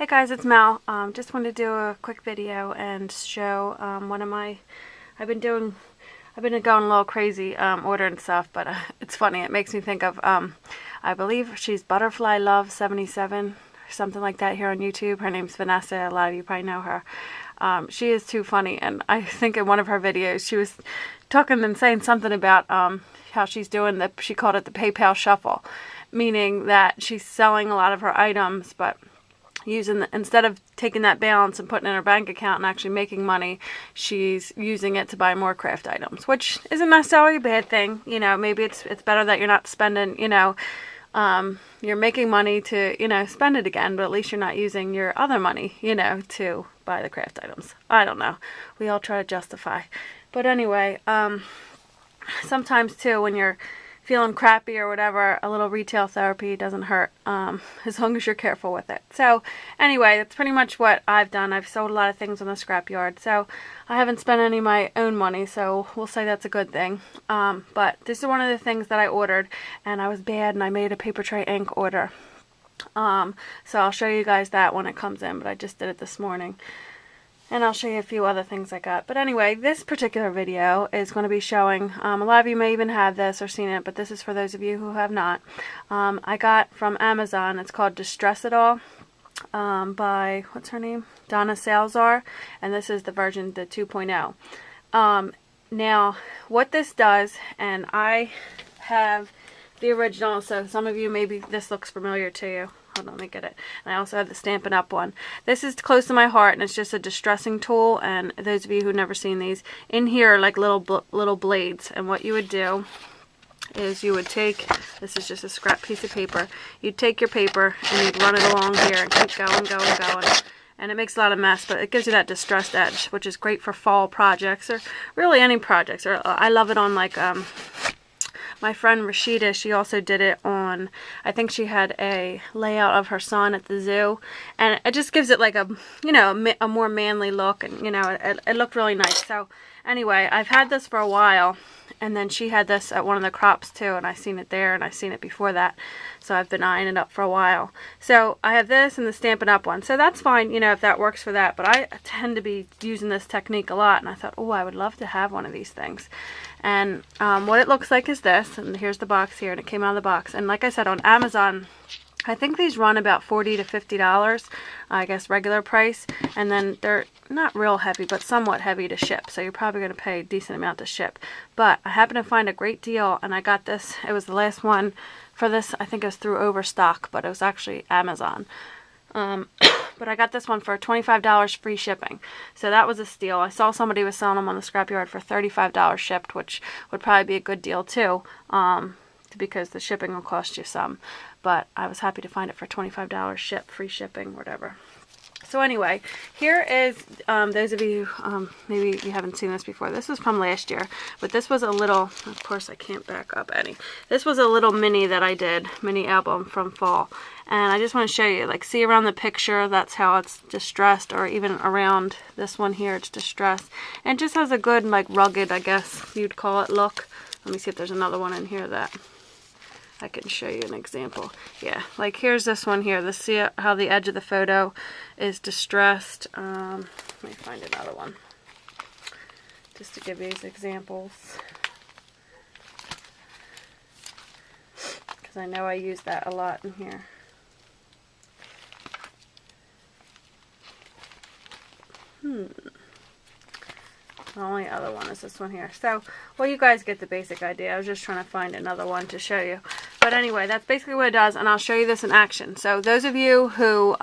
Hey guys, it's Mel. Just wanted to do a quick video and show I've been going a little crazy ordering stuff, but it's funny. It makes me think of I believe she's Butterfly Love 77 or something like that here on YouTube. Her name's Vanessa. A lot of you probably know her. She is too funny, and I think in one of her videos she was talking and saying something about how she's doing she called it the PayPal shuffle, meaning that she's selling a lot of her items, but instead of taking that balance and putting it in her bank account and actually making money, she's using it to buy more craft items, which isn't necessarily a bad thing. You know, maybe it's better that you're not spending, you're making money to, spend it again, but at least you're not using your other money, to buy the craft items. I don't know. We all try to justify. But anyway, sometimes too, when you're feeling crappy or whatever, a little retail therapy doesn't hurt, as long as you're careful with it. So anyway, that's pretty much what I've done. I've sold a lot of things on the scrapyard, so I haven't spent any of my own money, so we'll say that's a good thing. But this is one of the things that I ordered, and I was bad, and I made a paper tray ink order. So I'll show you guys that when it comes in, but I just did it this morning. And I'll show you a few other things I got. But anyway, this particular video is going to be showing, a lot of you may even have this or seen it, but this is for those of you who have not. I got from Amazon. It's called Distress It All by, what's her name? Donna Salazar. And this is the version, the 2.0. Now, what this does, and I have the original, so some of you, maybe this looks familiar to you. Hold on, let me get it. And I also have the Stampin' Up! One. This is close to my heart, and it's just a distressing tool. And those of you who've never seen these, in here are like little blades. And what you would do is you would take, this is just a scrap piece of paper, you'd take your paper and you'd run it along here and keep going. And it makes a lot of mess, but it gives you that distressed edge, which is great for fall projects or really any projects. Or I love it on like my friend Rashida, she also did it on, I think she had a layout of her son at the zoo, and it just gives it like a, a more manly look, and it looked really nice. So anyway, I've had this for a while, and then she had this at one of the crops too, and I seen it there, and I seen it before that, so I've been eyeing it up for a while. So I have this and the Stampin' Up! One, so that's fine, if that works for that, but I tend to be using this technique a lot, and I thought, oh, I would love to have one of these things. And what it looks like is this, and here's the box here, and it came out of the box. And like I said, on Amazon, I think these run about $40 to $50, I guess regular price, and then they're not real heavy, but somewhat heavy to ship, so you're probably going to pay a decent amount to ship. But I happened to find a great deal, and I got this. It was the last one for this. I think it was through Overstock, but it was actually Amazon. But I got this one for $25 free shipping, so that was a steal. I saw somebody was selling them on the scrapyard for $35 shipped, which would probably be a good deal too, because the shipping will cost you some. But I was happy to find it for $25 free shipping, whatever. So anyway, here is, those of you, maybe you haven't seen this before. This was from last year, but this was a little, of course I can't back up any. This was a little mini that I did, mini album from fall. And I just want to show you, like, see around the picture, that's how it's distressed, or even around this one here, it's distressed. And it just has a good, like, rugged, I guess you'd call it, look. Let me see if there's another one in here that I can show you an example. Yeah, like here's this one here. See how the edge of the photo is distressed. Let me find another one just to give these examples, because I know I use that a lot in here. The only other one is this one here. So, well, you guys get the basic idea. I was just trying to find another one to show you. But anyway, that's basically what it does, and I'll show you this in action. So those of you who,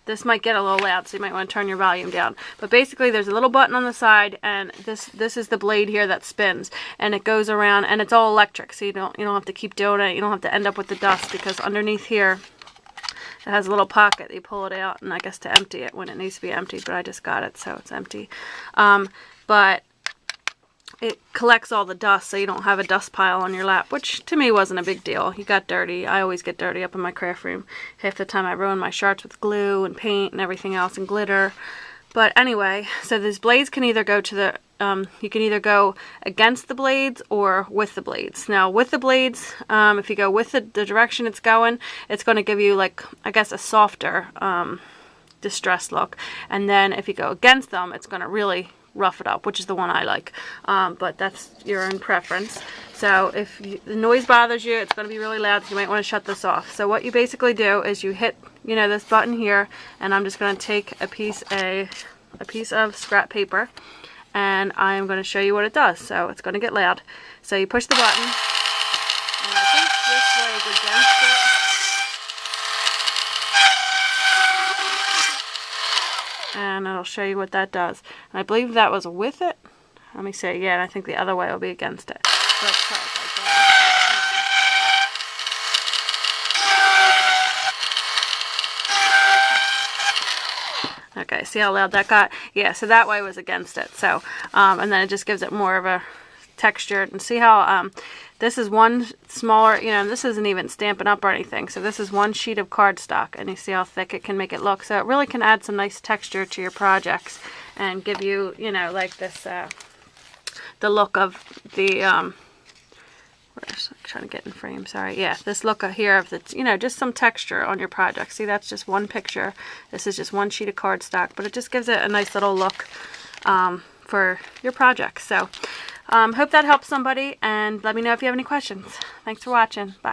this might get a little loud, so you might want to turn your volume down. But basically, there's a little button on the side, and this is the blade here that spins, and it goes around, and it's all electric, so you don't have to keep doing it. You don't have to end up with the dust, because underneath here, it has a little pocket. You pull it out, and I guess to empty it when it needs to be emptied, but I just got it, so it's empty. But it collects all the dust, so you don't have a dust pile on your lap, which to me wasn't a big deal. You got dirty. I always get dirty up in my craft room. Half the time I ruin my shirts with glue and paint and everything else and glitter. But anyway, so these blades can either go to the you can either go against the blades or with the blades. Now with the blades, if you go with the direction it's going to give you, like, I guess, a softer distressed look. And then if you go against them, it's going to really rough it up, which is the one I like. But that's your own preference. So if the noise bothers you, it's going to be really loud, so you might want to shut this off. So what you basically do is you hit, you know, this button here, and I'm just going to take a piece of scrap paper, and I'm going to show you what it does. So it's going to get loud. So you push the button, and I think this way is against it. And it'll show you what that does. And I believe that was with it. Let me see. Yeah, and I think the other way will be against it. So let's try it like that. Okay, see how loud that got? Yeah, so that way was against it. So, and then it just gives it more of a texture. And see how this is one smaller, you know, this isn't even Stampin' Up or anything. So this is one sheet of cardstock, and you see how thick it can make it look. So it really can add some nice texture to your projects and give you, you know, like this, the look of the, where's, I'm trying to get in frame, sorry. Yeah, this look here of the, you know, just some texture on your project. See, that's just one picture. This is just one sheet of cardstock, but it just gives it a nice little look for your project. So, hope that helps somebody, and let me know if you have any questions. Thanks for watching. Bye.